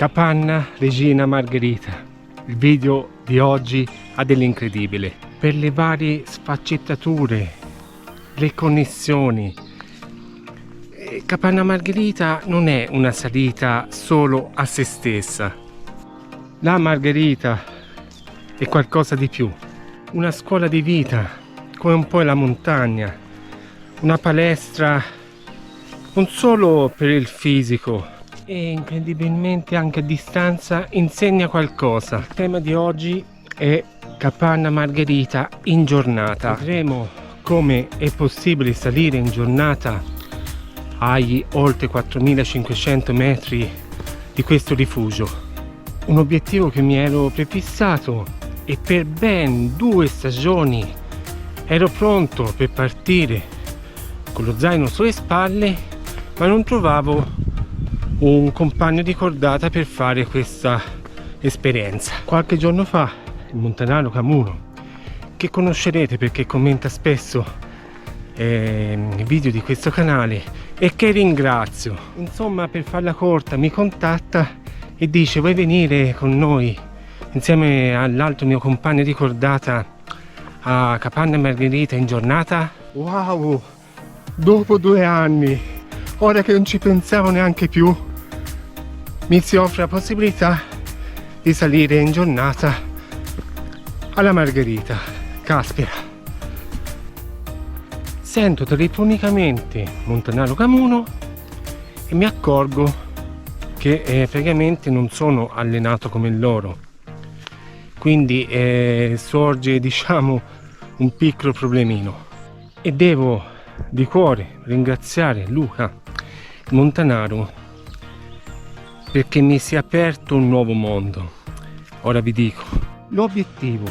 Capanna Regina Margherita. Il video di oggi ha dell'incredibile. Per le varie sfaccettature, le connessioni. Capanna Margherita non è una salita solo a se stessa. La Margherita è qualcosa di più. Una scuola di vita, come un po' la montagna. Una palestra non solo per il fisico, e incredibilmente anche a distanza insegna qualcosa. Il tema di oggi è Capanna Margherita in giornata. Vedremo come è possibile salire in giornata agli oltre 4500 metri di questo rifugio. Un obiettivo che mi ero prefissato e per ben 2 stagioni ero pronto per partire con lo zaino sulle spalle, ma non trovavo un compagno di cordata per fare questa esperienza. Qualche giorno fa il montanaro Camuno, che conoscerete perché commenta spesso i video di questo canale e che ringrazio, insomma, per farla corta, mi contatta e dice: vuoi venire con noi insieme all'altro mio compagno di cordata a Capanna Margherita in giornata? Wow, dopo 2 anni, ora che non ci pensavo neanche più, mi si offre la possibilità di salire in giornata alla Margherita. Caspita, sento telefonicamente Montanaro Camuno e mi accorgo che praticamente non sono allenato come loro, quindi sorge, diciamo, un piccolo problemino e devo di cuore ringraziare Luca Montanaro perché mi si è aperto un nuovo mondo. Ora vi dico l'obiettivo: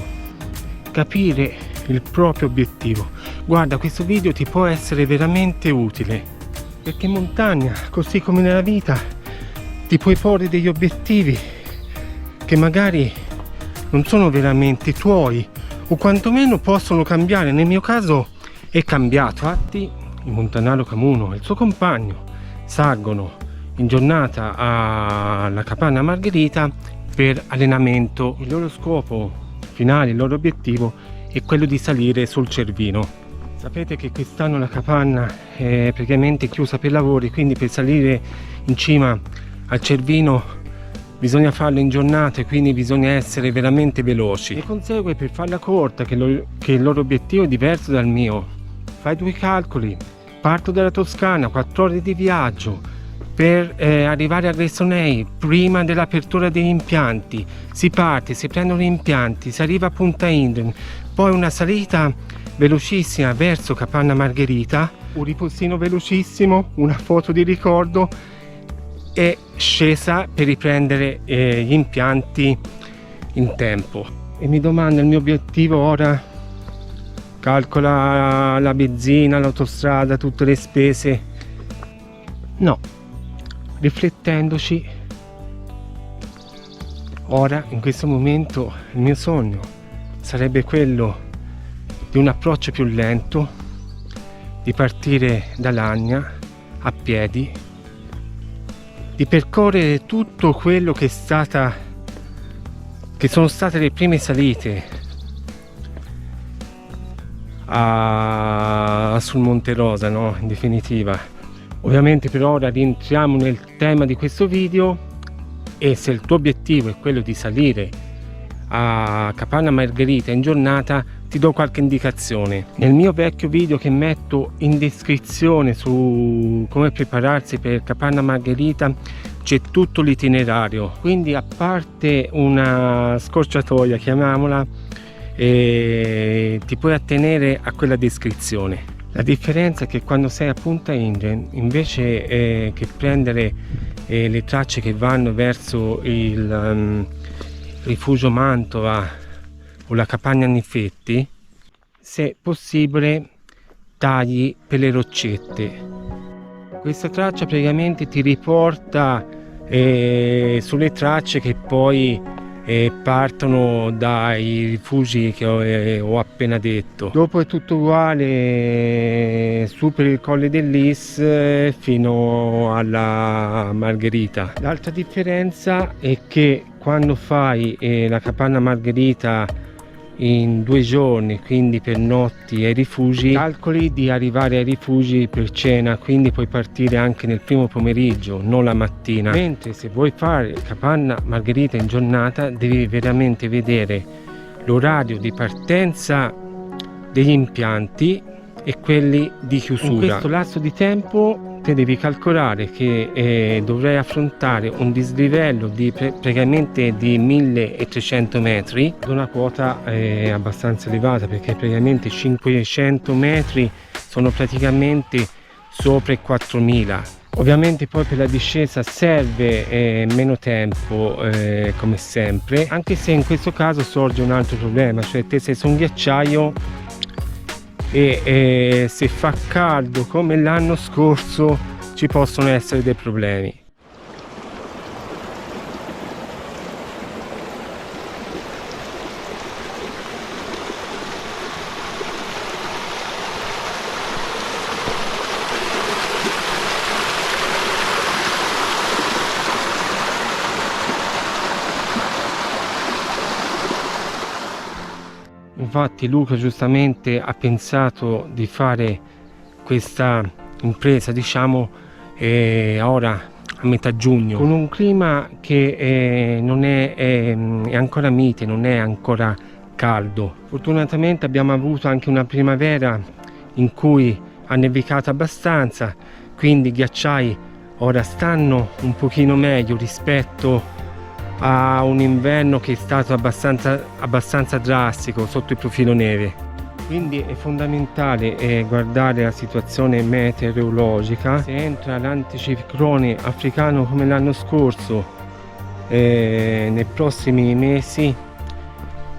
capire il proprio obiettivo. Guarda, questo video ti può essere veramente utile, perché in montagna, così come nella vita, ti puoi porre degli obiettivi che magari non sono veramente tuoi, o quantomeno possono cambiare. Nel mio caso è cambiato. Infatti il montanaro Camuno e il suo compagno salgono in giornata alla Capanna Margherita per allenamento. Il loro scopo finale, il loro obiettivo è quello di salire sul Cervino. Sapete che quest'anno la Capanna è praticamente chiusa per lavori, quindi per salire in cima al Cervino bisogna farlo in giornata e quindi bisogna essere veramente veloci. Ne consegue, per farla corta, che il loro obiettivo è diverso dal mio. Fai 2 calcoli: parto dalla Toscana, 4 ore di viaggio per arrivare a Gressonei prima dell'apertura degli impianti. Si parte, si prendono gli impianti, si arriva a Punta Inden, poi una salita velocissima verso Capanna Margherita, un riposino velocissimo, una foto di ricordo e scesa per riprendere gli impianti in tempo. E mi domando, il mio obiettivo ora, calcola la benzina, l'autostrada, tutte le spese? No. Riflettendoci, ora, in questo momento, il mio sogno sarebbe quello di un approccio più lento, di partire da Lagna a piedi, di percorrere tutto quello che sono state le prime salite sul Monte Rosa, no? In definitiva. Ovviamente per ora rientriamo nel tema di questo video, e se il tuo obiettivo è quello di salire a Capanna Margherita in giornata, ti do qualche indicazione. Nel mio vecchio video che metto in descrizione su come prepararsi per Capanna Margherita c'è tutto l'itinerario, quindi a parte una scorciatoia, chiamiamola, ti puoi attenere a quella descrizione. La differenza è che quando sei a Punta Inden, invece che prendere le tracce che vanno verso il rifugio Mantova o la Capanna Nifetti, se possibile tagli per le roccette. Questa traccia praticamente ti riporta sulle tracce che poi e partono dai rifugi che ho appena detto. Dopo è tutto uguale, superi il Colle del Lis fino alla Margherita. L'altra differenza è che quando fai la capanna Margherita in 2 giorni, quindi per notti ai rifugi, calcoli di arrivare ai rifugi per cena, quindi puoi partire anche nel primo pomeriggio, non la mattina. Mentre se vuoi fare capanna Margherita in giornata devi veramente vedere l'orario di partenza degli impianti e quelli di chiusura. In questo lasso di tempo te devi calcolare che dovrai affrontare un dislivello di praticamente di 1300 metri ad una quota abbastanza elevata, perché praticamente 500 metri sono praticamente sopra i 4000. Ovviamente poi per la discesa serve meno tempo come sempre, anche se in questo caso sorge un altro problema, cioè te sei su un ghiacciaio e se fa caldo come l'anno scorso ci possono essere dei problemi. Infatti Luca giustamente ha pensato di fare questa impresa, diciamo, ora a metà giugno, con un clima che non è ancora mite, non è ancora caldo. Fortunatamente abbiamo avuto anche una primavera in cui ha nevicato abbastanza, quindi i ghiacciai ora stanno un pochino meglio rispetto a un inverno che è stato abbastanza drastico sotto il profilo neve. Quindi è fondamentale guardare la situazione meteorologica. Se entra l'anticiclone africano come l'anno scorso nei prossimi mesi,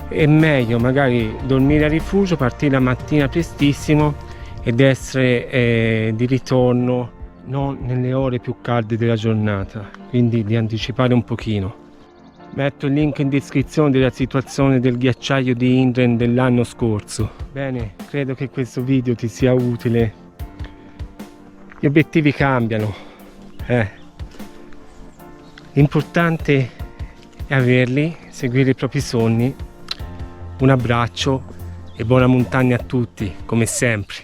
è meglio magari dormire a rifugio, partire la mattina prestissimo ed essere di ritorno non nelle ore più calde della giornata, quindi di anticipare un pochino. Metto il link in descrizione della situazione del ghiacciaio di Indren dell'anno scorso. Bene, credo che questo video ti sia utile. Gli obiettivi cambiano. L'importante è averli, seguire i propri sogni. Un abbraccio e buona montagna a tutti, come sempre.